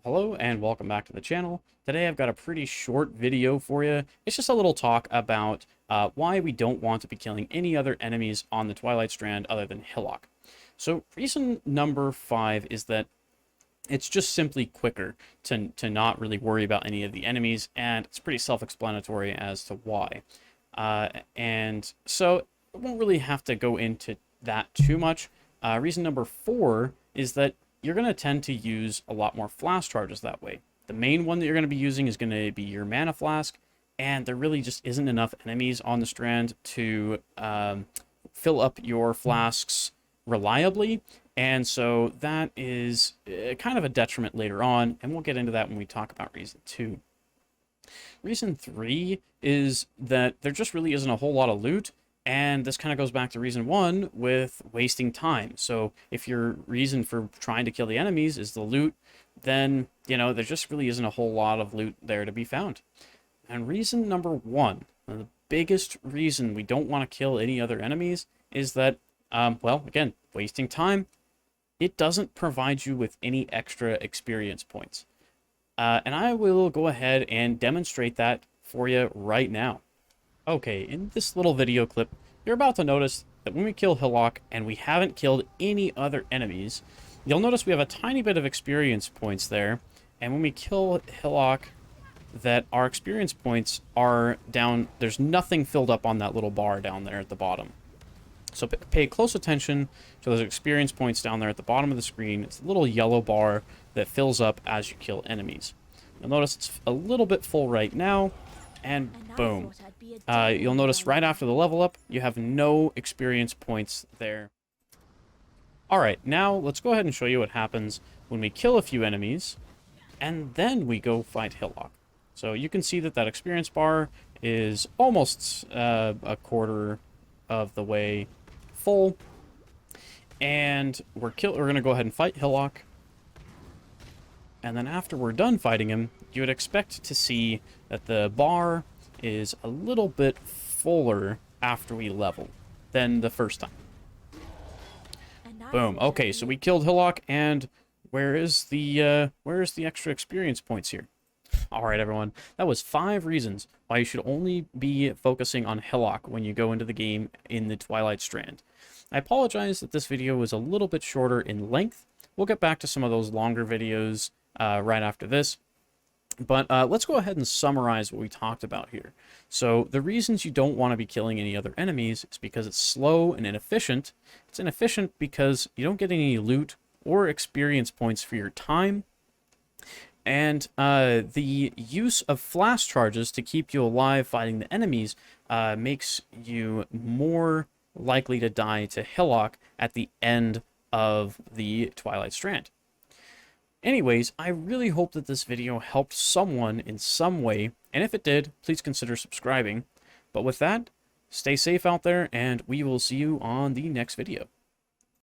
Hello and welcome back to the channel. Today I've got a pretty short video for you. It's just a little talk about why we don't want to be killing any other enemies on the Twilight Strand other than Hillock. So reason number 5 is that it's just simply quicker to not really worry about any of the enemies, and it's pretty self-explanatory as to why. And so I won't really have to go into that too much. Reason number 4 is that you're going to tend to use a lot more flask charges that way. The main one that you're going to be using is going to be your mana flask, and there really just isn't enough enemies on the strand to fill up your flasks reliably, and so that is kind of a detriment later on, and we'll get into that when we talk about reason 2. Reason 3 is that there just really isn't a whole lot of loot, and this kind of goes back to reason 1 with wasting time. So if your reason for trying to kill the enemies is the loot, then, there just really isn't a whole lot of loot there to be found. And reason number 1, the biggest reason we don't want to kill any other enemies is that, well, again, wasting time. It doesn't provide you with any extra experience points. And I will go ahead and demonstrate that for you right now. Okay, in this little video clip, you're about to notice that when we kill Hillock and we haven't killed any other enemies, you'll notice we have a tiny bit of experience points there. And when we kill Hillock, that our experience points are down. There's nothing filled up on that little bar down there at the bottom. So pay close attention to those experience points down there at the bottom of the screen. It's a little yellow bar that fills up as you kill enemies. You'll notice it's a little bit full right now, and boom. You'll notice right after the level up, you have no experience points there. Alright, now let's go ahead and show you what happens when we kill a few enemies, and then we go fight Hillock. So you can see that that experience bar is almost a quarter of the way full, and we're going to go ahead and fight Hillock. And then after we're done fighting him, you would expect to see that the bar is a little bit fuller after we level than the first time. Boom. Okay, so we killed Hillock, and where is the extra experience points here? All right, everyone. That was 5 reasons why you should only be focusing on Hillock when you go into the game in the Twilight Strand. I apologize that this video was a little bit shorter in length. We'll get back to some of those longer videos right after this. But let's go ahead and summarize what we talked about here. So the reasons you don't want to be killing any other enemies is because it's slow and inefficient. It's inefficient because you don't get any loot or experience points for your time. And the use of flask charges to keep you alive fighting the enemies makes you more likely to die to Hillock at the end of the Twilight Strand. Anyways, I really hope that this video helped someone in some way, and if it did, please consider subscribing. But with that, stay safe out there, and we will see you on the next video.